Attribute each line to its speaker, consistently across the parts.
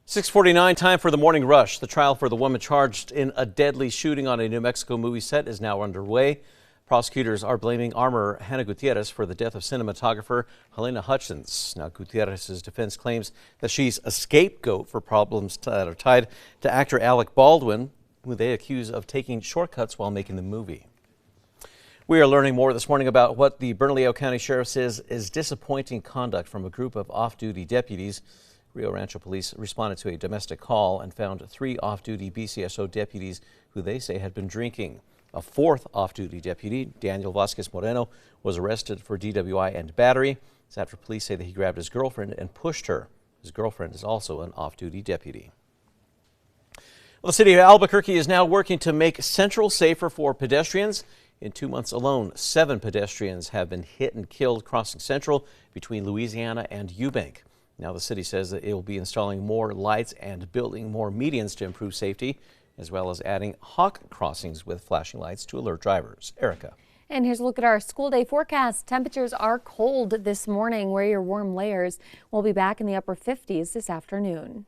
Speaker 1: 6:49, time for the morning rush. The trial for the woman charged in a deadly shooting on a New Mexico movie set is now underway. Prosecutors are blaming armorer Hannah Gutierrez for the death of cinematographer Helena Hutchins. Now, Gutierrez's defense claims that she's a scapegoat for problems that are tied to actor Alec Baldwin, who they accuse of taking shortcuts while making the movie. We are learning more this morning about what the Bernalillo County Sheriff says is disappointing conduct from a group of off-duty deputies. Rio Rancho police responded to a domestic call and found 3 off-duty BCSO deputies who they say had been drinking. A 4th off-duty deputy, Daniel Vasquez Moreno, was arrested for DWI and battery. It's after police say that he grabbed his girlfriend and pushed her. His girlfriend is also an off-duty deputy. Well, the city of Albuquerque is now working to make Central safer for pedestrians. In 2 months alone, 7 pedestrians have been hit and killed crossing Central between Louisiana and Eubank. Now the city says that it will be installing more lights and building more medians to improve safety, as well as adding hawk crossings with flashing lights to alert drivers. Erica.
Speaker 2: And here's a look at our school day forecast. Temperatures are cold this morning. Wear your warm layers. We'll be back in the upper 50s this afternoon.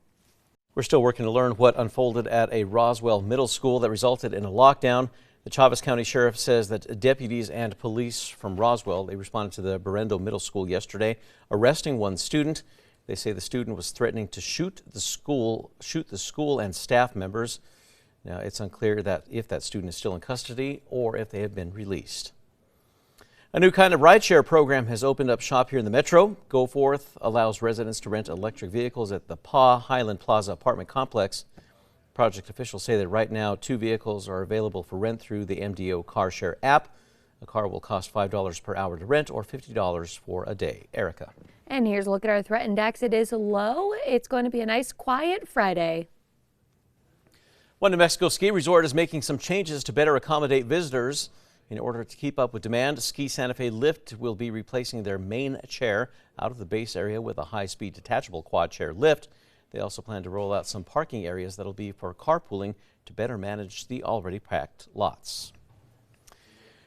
Speaker 1: We're still working to learn what unfolded at a Roswell middle school that resulted in a lockdown. The Chavez County Sheriff says that deputies and police from Roswell, they responded to the Berendo Middle School yesterday, arresting one student. They say the student was threatening to shoot the school and staff members. Now, it's unclear that if that student is still in custody or if they have been released. A new kind of rideshare program has opened up shop here in the metro. Go Forth allows residents to rent electric vehicles at the PA Highland Plaza apartment complex. Project officials say that right now 2 vehicles are available for rent through the MDO Car Share app. A car will cost $5 per hour to rent or $50 for a day. Erica.
Speaker 2: And here's a look at our threat index. It is low. It's going to be a nice, quiet Friday.
Speaker 1: One New Mexico ski resort is making some changes to better accommodate visitors. In order to keep up with demand, Ski Santa Fe Lift will be replacing their main chair out of the base area with a high-speed detachable quad chair lift. They also plan to roll out some parking areas that'll be for carpooling to better manage the already packed lots.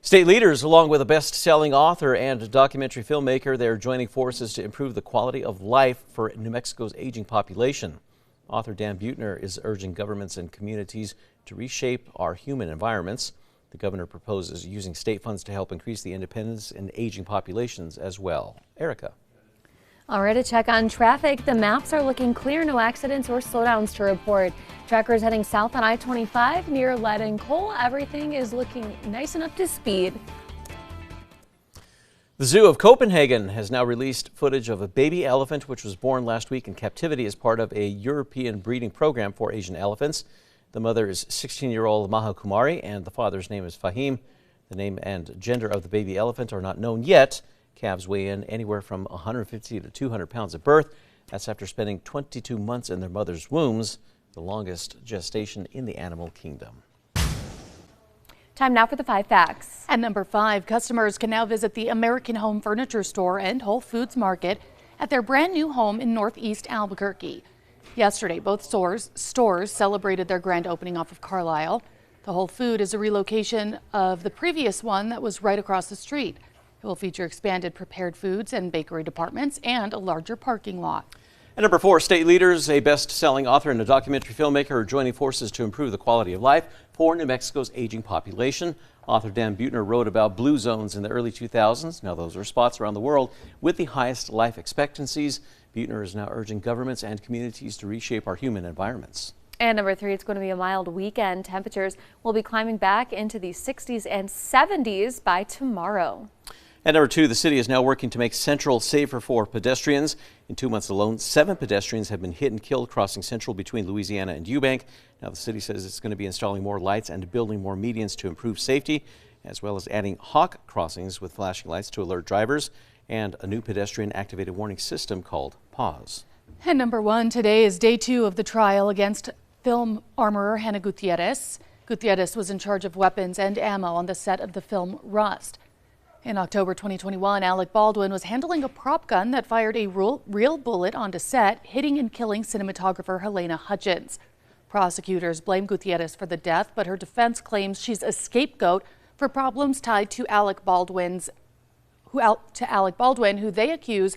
Speaker 1: State leaders, along with a best-selling author and documentary filmmaker, they're joining forces to improve the quality of life for New Mexico's aging population. Author Dan Buettner is urging governments and communities to reshape our human environments. The governor proposes using state funds to help increase the independence in aging populations as well. Erica.
Speaker 2: All right, a check on traffic. The maps are looking clear. No accidents or slowdowns to report. Trackers heading south on I-25 near Lead and Coal. Everything is looking nice and up to speed.
Speaker 1: The Zoo of Copenhagen has now released footage of a baby elephant which was born last week in captivity as part of a European breeding program for Asian elephants. The mother is 16-year-old Maha Kumari and the father's name is Fahim. The name and gender of the baby elephant are not known yet. Calves weigh in anywhere from 150 to 200 pounds at birth. That's after spending 22 months in their mother's wombs, the longest gestation in the animal kingdom.
Speaker 2: Time now for the 5 facts.
Speaker 3: At number 5, customers can now visit the American Home Furniture Store and Whole Foods Market at their brand new home in Northeast Albuquerque. Yesterday, both stores celebrated their grand opening off of Carlisle. The Whole Food is a relocation of the previous one that was right across the street. It will feature expanded prepared foods and bakery departments and a larger parking lot.
Speaker 1: At number 4, state leaders, a best-selling author and a documentary filmmaker are joining forces to improve the quality of life for New Mexico's aging population. Author Dan Buettner wrote about blue zones in the early 2000s. Now those are spots around the world with the highest life expectancies. Buettner is now urging governments and communities to reshape our human environments.
Speaker 2: And number 3, it's going to be a mild weekend. Temperatures will be climbing back into the 60s and 70s by tomorrow.
Speaker 1: At number 2, the city is now working to make Central safer for pedestrians. In 2 months alone, 7 pedestrians have been hit and killed crossing Central between Louisiana and Eubank. Now the city says it's going to be installing more lights and building more medians to improve safety, as well as adding hawk crossings with flashing lights to alert drivers and a new pedestrian activated warning system called Pause.
Speaker 3: And number 1, today is day 2 of the trial against film armorer Hannah Gutierrez. Gutierrez was in charge of weapons and ammo on the set of the film Rust. In October 2021, Alec Baldwin was handling a prop gun that fired a real bullet onto set, hitting and killing cinematographer Helena Hutchins. Prosecutors blame Gutierrez for the death, but her defense claims she's a scapegoat for problems tied to Alec Baldwin, who they accuse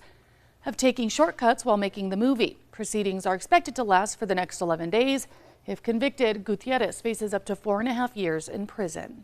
Speaker 3: of taking shortcuts while making the movie. Proceedings are expected to last for the next 11 days. If convicted, Gutierrez faces up to 4.5 years in prison.